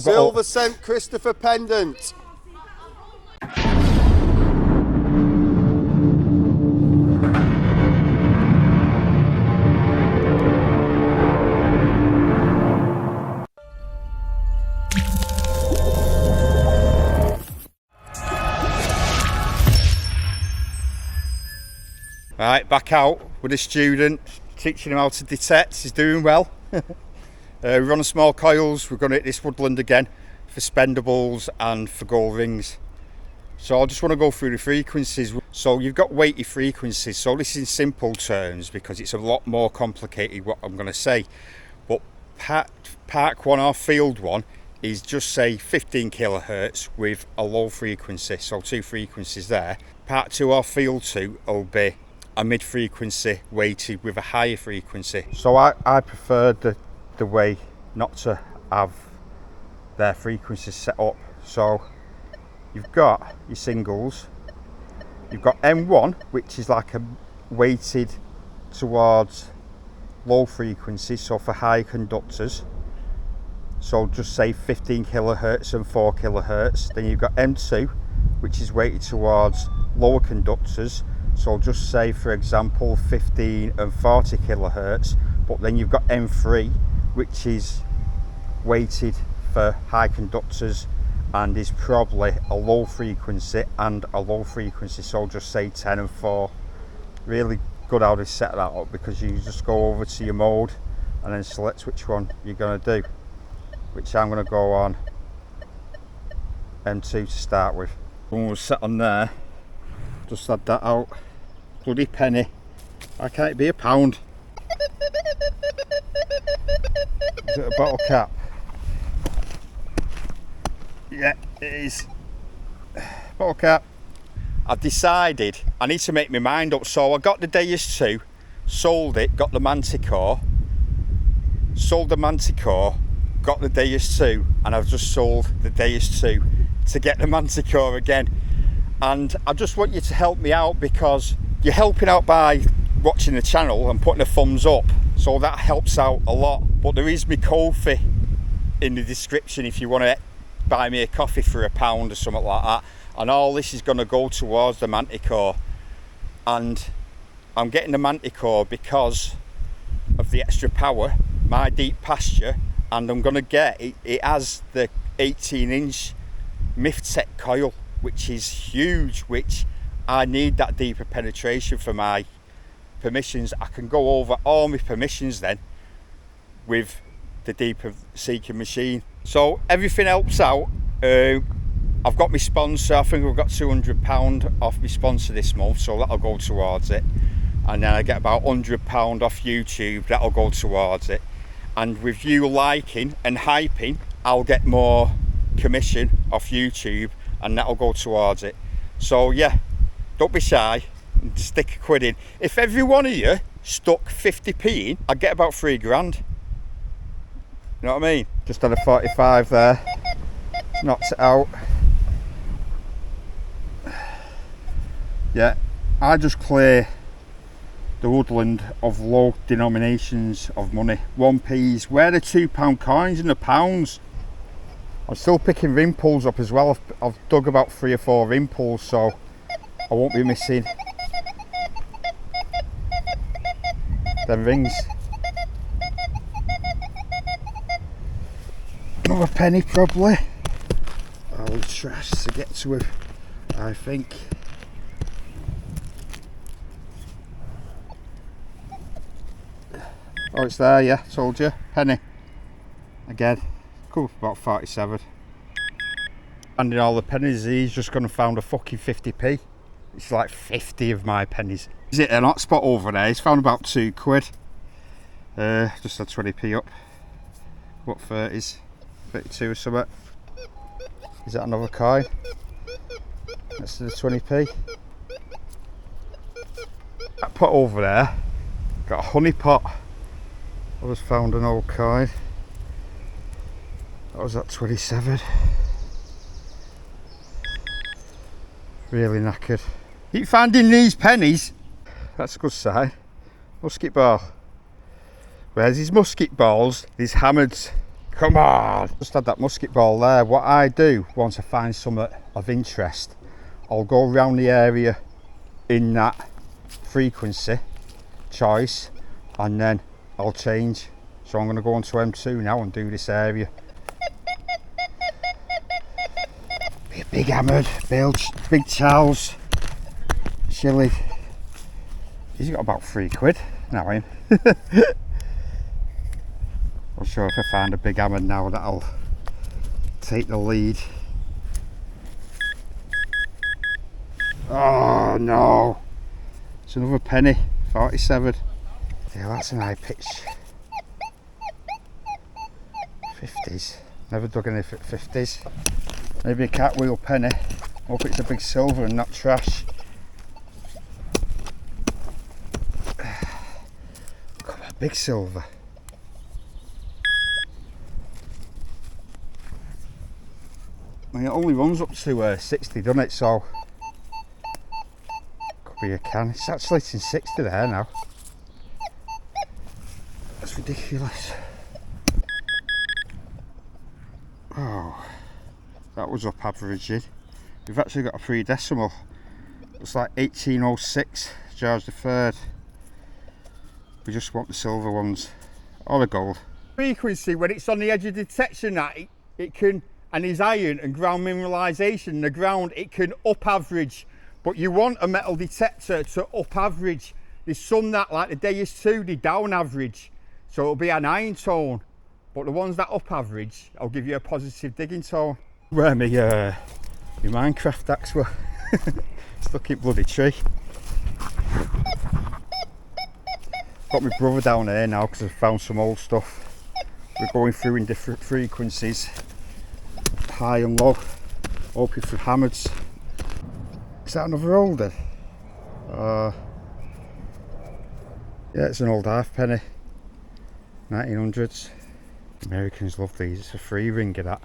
Silver cent Christopher pendant. Right, back out with a student, teaching him how to detect. He's doing well. We're on small coils. We're going to hit this Woodland again for spendables and for gold rings. So I just want to go through the frequencies. So you've got weighted frequencies. So this is in simple terms because it's a lot more complicated what I'm going to say. But park one or field one is just say 15 kilohertz with a low frequency. So two frequencies there. Part 2 or field 2 will be a mid frequency weighted with a higher frequency. So I prefer the way not to have their frequencies set up. So you've got your singles, you've got M1, which is like a weighted towards low frequency, so for high conductors, so just say 15 kilohertz and 4 kilohertz. Then you've got M2, which is weighted towards lower conductors, so just say for example 15 and 40 kilohertz. But then you've got M3, which is weighted for high conductors and is probably a low frequency and a low frequency, so just say 10 and 4. Really good how they set that up, because you just go over to your mode and then select which one you're going to do, which I'm going to go on M2 to start with. When we're set on there, just add that out. Bloody penny. Why can't it be a pound? Is it a bottle cap? Yeah, it is. Bottle cap. I've decided I need to make my mind up. So I got the Deus 2, sold it, got the Manticore, sold the Manticore, got the Deus 2, and I've just sold the Deus 2 to get the Manticore again. And I just want you to help me out, because you're helping out by watching the channel and putting a thumbs up, so that helps out a lot. But there is my coffee in the description if you want to buy me a coffee for £1 or something like that, and all this is going to go towards the Manticore. And I'm getting the Manticore because of the extra power, my deep pasture, and I'm going to get it. It has the 18-inch Miftech coil, which is huge, which I need that deeper penetration for my permissions. I can go over all my permissions then with the deeper seeking machine. So everything helps out. I've got my sponsor. I think I've got £200 off my sponsor this month, so that'll go towards it. And then I get about £100 off YouTube, that'll go towards it. And with you liking and hyping, I'll get more commission off YouTube, and that'll go towards it. So yeah, don't be shy and stick a quid in. If every one of you stuck 50p in, I'd get about £3 grand. You know what I mean? Just had a 45 there, knocked it out. Yeah, I just clear the Woodland of low denominations of money. 1p's, where the £2 coins and the pounds. I'm still picking ring pulls up as well. I've dug about 3 or 4 ring pulls, so I won't be missing them rings. Another penny probably. All the trash to get to it, I think. Oh, it's there, yeah, told you. Penny. Again. Cool, about 47. And in all the pennies, he's just gone and found a fucking 50p. It's like 50 of my pennies. Is it an hotspot over there? He's found about £2. Just had 20p up. What 30s? 32 or something. Is that another coin? That's the 20p. That pot over there, got a honey pot. I just found an old coin. That was at 27. Really knackered. Keep finding these pennies. That's a good sign. Musket ball. Where's his musket balls? These hammered Come on! Just had that musket ball there. What I do once I find something of interest, I'll go around the area in that frequency choice and then I'll change. So I'm going to go on to M2 now and do this area. Big hammered, big Charles, chili. He's got about £3 now, him. I'm sure if I find a big hammered now, that'll take the lead. Oh no! It's another penny, 47. Yeah, that's an high pitch. 50s. Never dug any 50s. Maybe a cartwheel penny. Hope it's a big silver and not trash. Come on, big silver. I mean, it only runs up to 60, doesn't it? So could be a can. It's actually in 60 there now. That's ridiculous. Oh, that was up averaging. We've actually got a 3 decimal. It's like 1806, George III. We just want the silver ones, or the gold. Frequency, when it's on the edge of detection, that it can, and is iron and ground mineralisation in the ground, it can up average. But you want a metal detector to up average. There's some that, like the Deus 2, they down average. So it'll be an iron tone. But the ones that up average, I'll give you a positive digging tone. Where my Minecraft axe were. Stuck in bloody tree. Got my brother down here now because I've found some old stuff. We're going through in different frequencies. High and low. Hoping for hammers. Is that another older? Yeah, it's an old halfpenny. 1900s. Americans love these. It's a 3-ringer, that.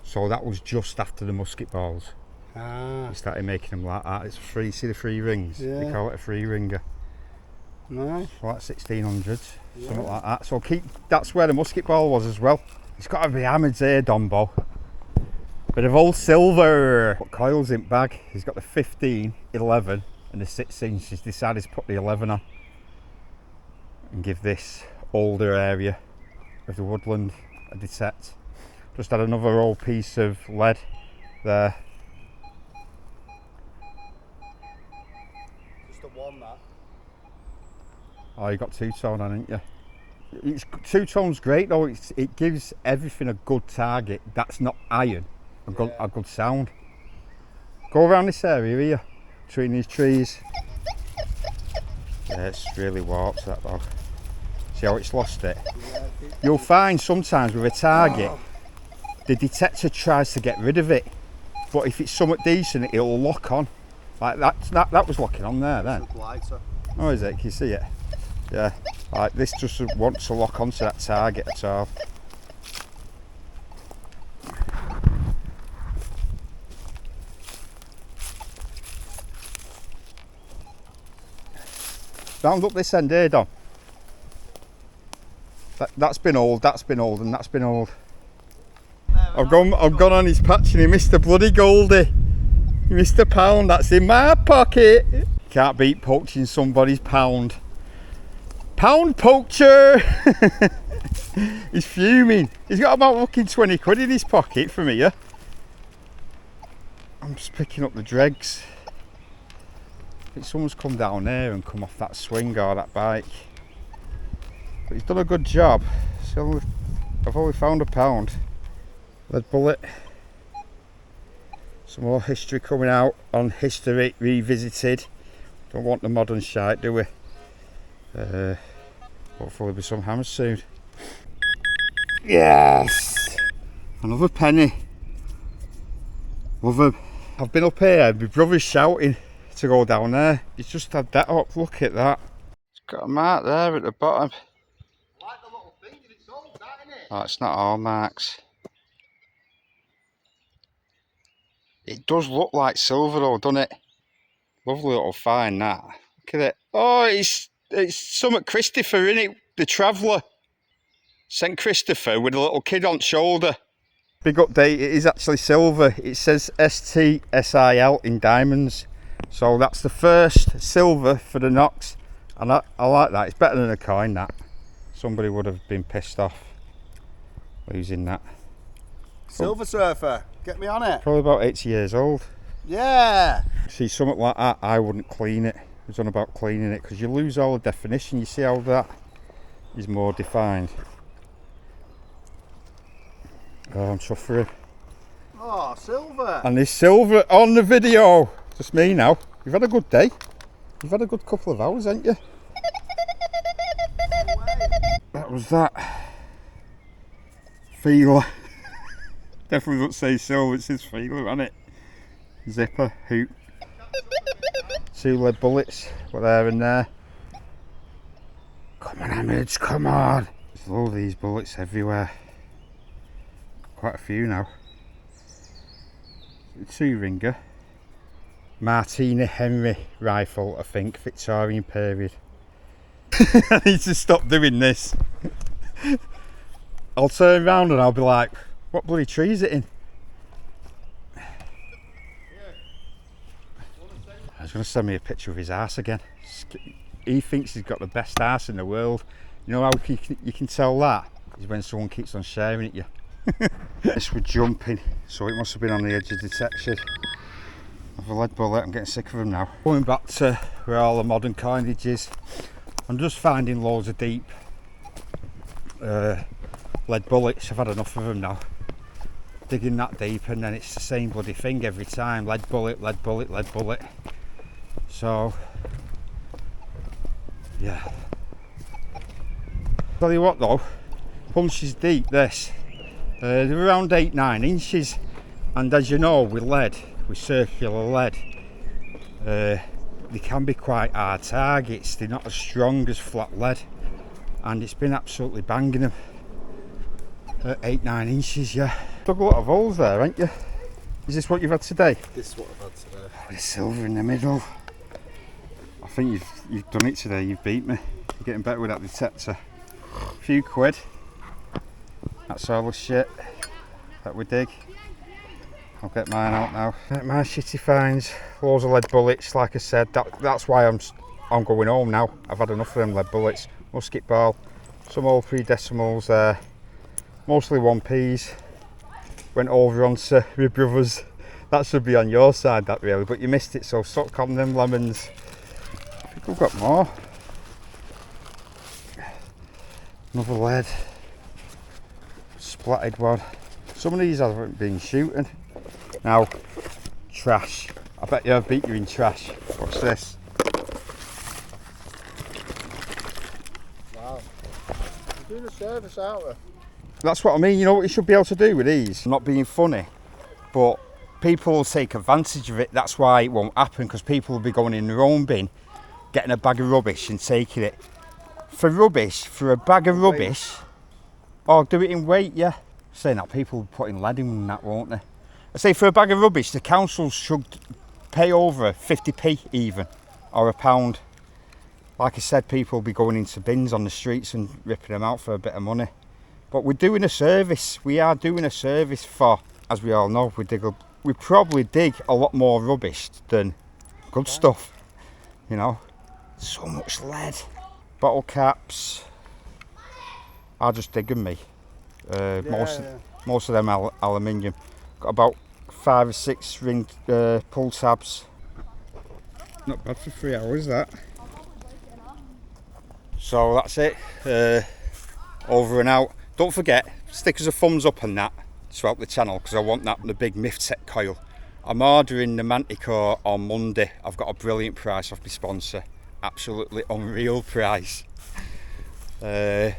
So that was just after the musket balls. Ah. They started making them like that. It's free. See the 3 rings? Yeah. They call it a 3-ringer. Nice. So that's 1600s, something like that. So that's where the musket ball was as well. It's got to be hammered here, Dombo. Bit of old silver. Put coils in bag. He's got the 15, 11 and the 6 inch. He's decided to put the 11 on and give this older area of the woodland a detect. Just had another old piece of lead there. Just the one, that. Oh, you got 2-tone on, haven't you? It's 2-tone's great though. It gives everything a good target. That's not iron. A good sound. Go around this area here, between these trees. Yeah, it's really warped, that dog. See how it's lost it? You'll find sometimes with a target, the detector tries to get rid of it, but if it's somewhat decent, it'll lock on. Like that was locking on there then. Oh, is it? Can you see it? Yeah. Like this just wants to lock onto that target at all. Round up this end here, Don. That's been old, and that's been old. I've gone on his patch and he missed a bloody goldie. He missed a pound, that's in my pocket. Can't beat poaching somebody's pound. Pound poacher! He's fuming. He's got about fucking 20 quid in his pocket from here. I'm just picking up the dregs. I think someone's come down there and come off that swing or that bike. But he's done a good job. So I've only found a pound. Lead bullet. Some more history coming out on History Revisited. Don't want the modern shite, do we? Hopefully there'll be some hammers soon. Yes! Another penny. I've been up here, my brother's shouting to go down there. He's just had that up, look at that. It's got a mark there at the bottom. Like the little thing, it's old, that, isn't it? Oh, it's not all marks. It does look like silver though, doesn't it? Lovely little find, that. Look at it. Oh, it's somewhat Christopher, isn't it? The Traveller. St Christopher with a little kid on shoulder. Big update, it is actually silver. It says STSIL in diamonds. So that's the first silver for the Nox. And I like that, it's better than a coin that. Somebody would have been pissed off losing that. Silver Surfer, get me on it. Probably about 80 years old. Yeah. See, something like that, I wouldn't clean it. I was on about cleaning it because you lose all the definition. You see how that is more defined. Oh, I'm suffering. Oh, silver. And there's silver on the video. Just me now. You've had a good day. You've had a good couple of hours, haven't you? That was that. Feeler. Definitely don't say silver, it says feeler, isn't it? Zipper, hoop. 2 lead bullets, were there and there. Come on, Amids, come on. There's all these bullets everywhere. Quite a few now. 2-ringer. Martina Henry rifle, I think, Victorian period. I need to stop doing this. I'll turn around and I'll be like, what bloody tree is it in? I was going to send me a picture of his arse again. He thinks he's got the best arse in the world. You know how you can tell that? Is when someone keeps on sharing it you. This was jumping, so it must have been on the edge of detection. Of a lead bullet, I'm getting sick of them now. Going back to where all the modern coinage is, I'm just finding loads of deep lead bullets. I've had enough of them now. Digging that deep and then it's the same bloody thing every time. Lead bullet, lead bullet, lead bullet. So, yeah. Tell you what though, punches deep this. They're around 8-9 inches, and as you know with lead, with circular lead, they can be quite hard targets. They're not as strong as flat lead, and it's been absolutely banging them at 8-9 inches. Yeah, dug a lot of holes there, ain't you? Is this what you've had today? This is what I've had today. Oh, there's silver in the middle. I think you've done it today. You've beat me. You're getting better with that detector. A few quid. That's all the shit that we dig. I'll get mine out now. Get my shitty finds. Loads of lead bullets, like I said. That's why I'm going home now. I've had enough of them lead bullets. Musket ball, some old 3 decimals there. Mostly 1p's. Went over onto my brother's. That should be on your side, that really, but you missed it, so suck on them lemons. I think we've got more. Another lead. Splattered one. Some of these haven't been shooting. Now, trash. I bet you I've beat you in trash. What's this? Wow. You're doing a service, aren't we? That's what I mean. You know what you should be able to do with these? I'm not being funny, but people will take advantage of it. That's why it won't happen, because people will be going in their own bin, getting a bag of rubbish and taking it. For rubbish, for a bag of rubbish, or do it in weight, yeah. Saying that, people will be putting lead in that, won't they? I say for a bag of rubbish, the council should pay over 50p even, or £1. Like I said, people will be going into bins on the streets and ripping them out for a bit of money. But we're doing a service. We are doing a service for, as we all know, we probably dig a lot more rubbish than good stuff. You know, so much lead. Bottle caps. I'll just dig them, me. Most of them aluminium. Got about 5 or 6 ring pull tabs. Not bad for 3 hours, that. So that's it. Over and out. Don't forget, stick us a thumbs up on that to help the channel, because I want that on the big Miftech coil. I'm ordering the Manticore on Monday. I've got a brilliant price off my sponsor. Absolutely unreal price. I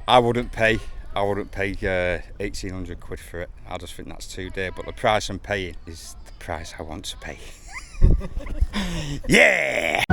wouldn't pay 1800 quid for it. I just think that's too dear, but the price I'm paying is the price I want to pay. Yeah!